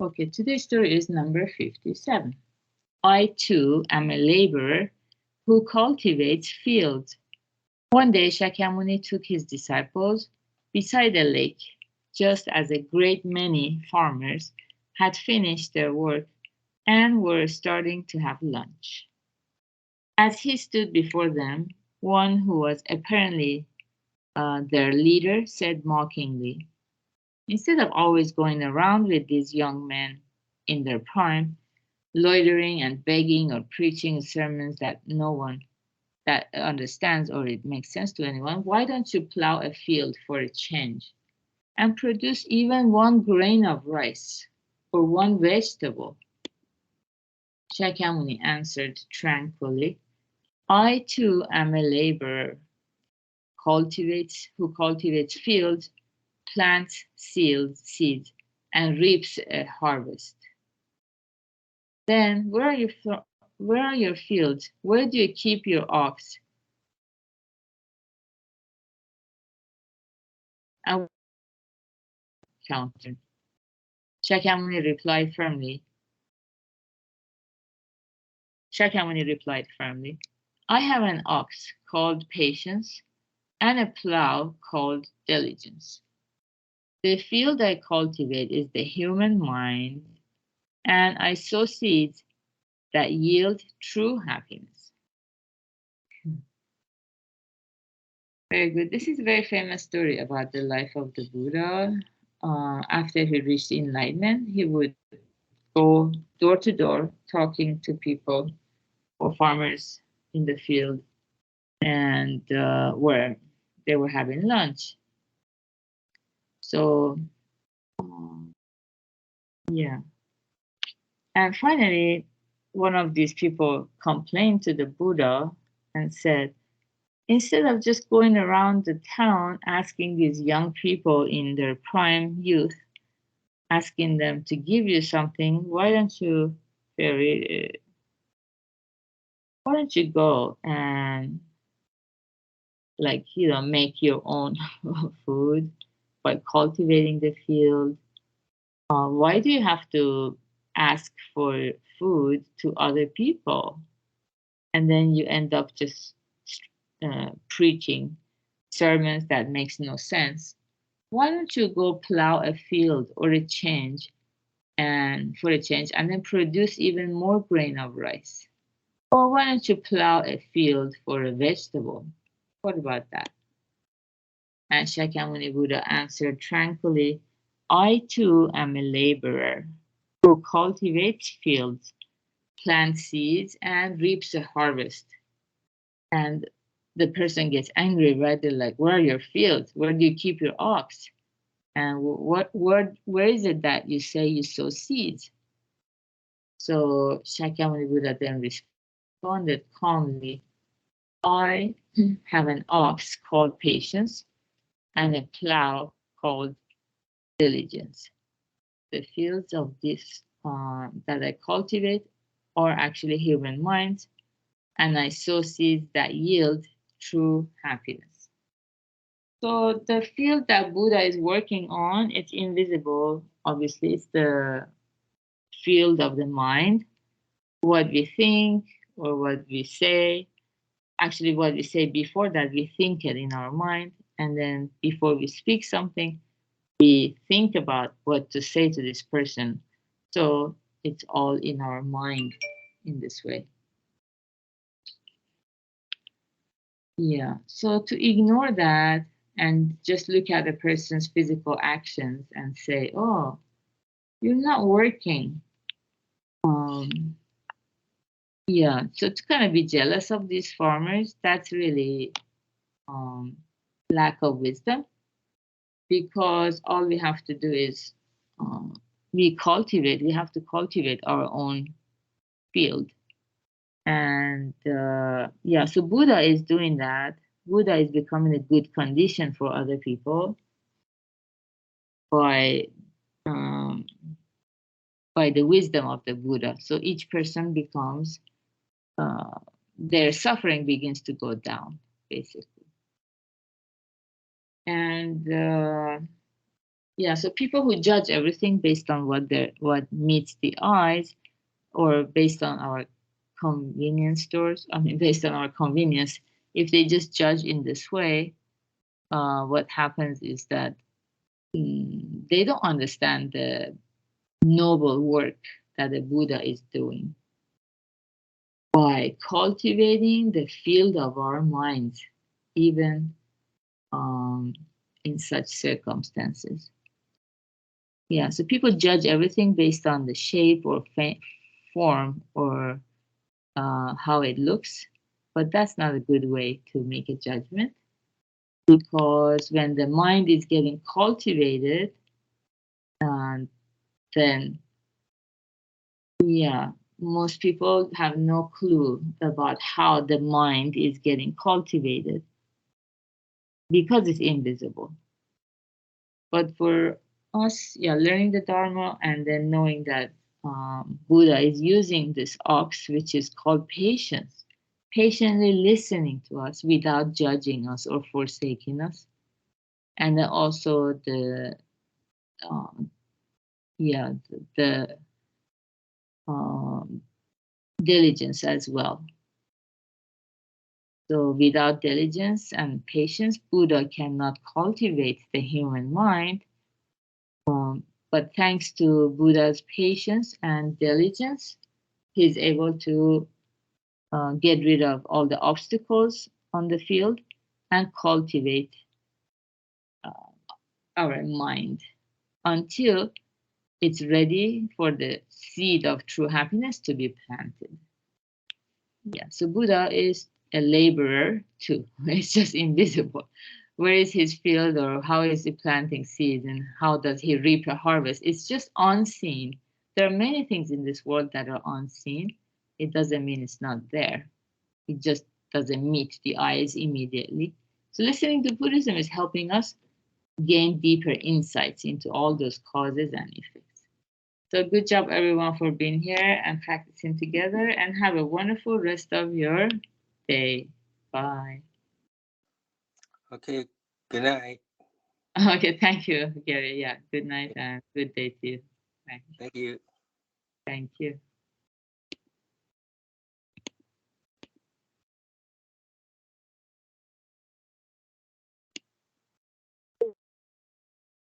Okay, today's story is number 57. I too am a laborer who cultivates fields. One day Shakyamuni took his disciples beside a lake, just as a great many farmers had finished their work and were starting to have lunch. As he stood before them, one who was apparently their leader said mockingly, "Instead of always going around with these young men in their prime, loitering and begging or preaching sermons that no one that understands or it makes sense to anyone, why don't you plow a field for a change and produce even one grain of rice or one vegetable?" Shakyamuni answered tranquilly, "I too am a laborer who cultivates fields, plants seeds, and reaps a harvest." "Then where are your fields? Where do you keep your ox? And counter?" Shakyamuni replied firmly. Shakyamuni replied firmly, "I have an ox called patience and a plow called diligence. The field I cultivate is the human mind, and I sow seeds that yield true happiness." Very good. This is a very famous story about the life of the Buddha. After he reached enlightenment, he would go door to door talking to people or farmers in the field and where they were having lunch. So, um, yeah. And finally, one of these people complained to the Buddha and said, "Instead of just going around the town asking these young people in their prime youth, asking them to give you something, very, why don't you go and make your own food by cultivating the field? Why do you have to ask for food to other people? And then you end up just preaching sermons that makes no sense. Why don't you go plow a field or a change and then produce even more grain of rice? Or why don't you plow a field for a vegetable? What about that?" And Shakyamuni Buddha answered tranquilly, "I too am a laborer who cultivates fields, plants seeds, and reaps a harvest." And the person gets angry, right? They're like, "Where are your fields? Where do you keep your ox? And where is it that you say you sow seeds?" So Shakyamuni Buddha then responded calmly, "I have an ox called patience and a plow called diligence. The fields of this that I cultivate are actually human minds, and I sow seeds that yield true happiness." So the field that Buddha is working on, it's invisible. Obviously, it's the field of the mind, what we think or what we say. Actually, what we say before that, we think it in our mind. And then before we speak something, we think about what to say to this person. So it's all in our mind in this way. Yeah. So to ignore that and just look at a person's physical actions and say, "Oh, you're not working." Um, yeah. So to kind of be jealous of these farmers, that's really um, lack of wisdom, because all we have to do is we have to cultivate our own field. And yeah, so Buddha is doing that. Buddha is becoming a good condition for other people by um, by the wisdom of the Buddha. So each person becomes uh, their suffering begins to go down, basically. And Yeah, so people who judge everything based on what meets the eyes, or based on our convenience stores, I mean, based on our convenience, if they just judge in this way, what happens is that they don't understand the noble work that the Buddha is doing by cultivating the field of our minds, even um, in such circumstances. Yeah, so people judge everything based on the shape or form, or how it looks, but that's not a good way to make a judgment, because when the mind is getting cultivated, and then, yeah, most people have no clue about how the mind is getting cultivated because it's invisible. But for us, yeah, learning the Dharma and then knowing that Buddha is using this ox, which is called patience, patiently listening to us without judging us or forsaking us. And then also um, yeah, the um, diligence as well. So without diligence and patience, Buddha cannot cultivate the human mind. But thanks to Buddha's patience and diligence, he's able to get rid of all the obstacles on the field and cultivate uh, our mind until it's ready for the seed of true happiness to be planted. Yeah, so Buddha is a laborer too. It's just invisible. Where is his field, or how is he planting seeds, and how does he reap a harvest? It's just unseen. There are many things in this world that are unseen. It doesn't mean it's not there. It just doesn't meet the eyes immediately. So listening to Buddhism is helping us gain deeper insights into all those causes and effects. So good job everyone for being here and practicing together, and have a wonderful rest of your day. Bye. Okay, good night. Okay, thank you, Gary. Yeah, good night and good day to you. Thank Thank you. thank you.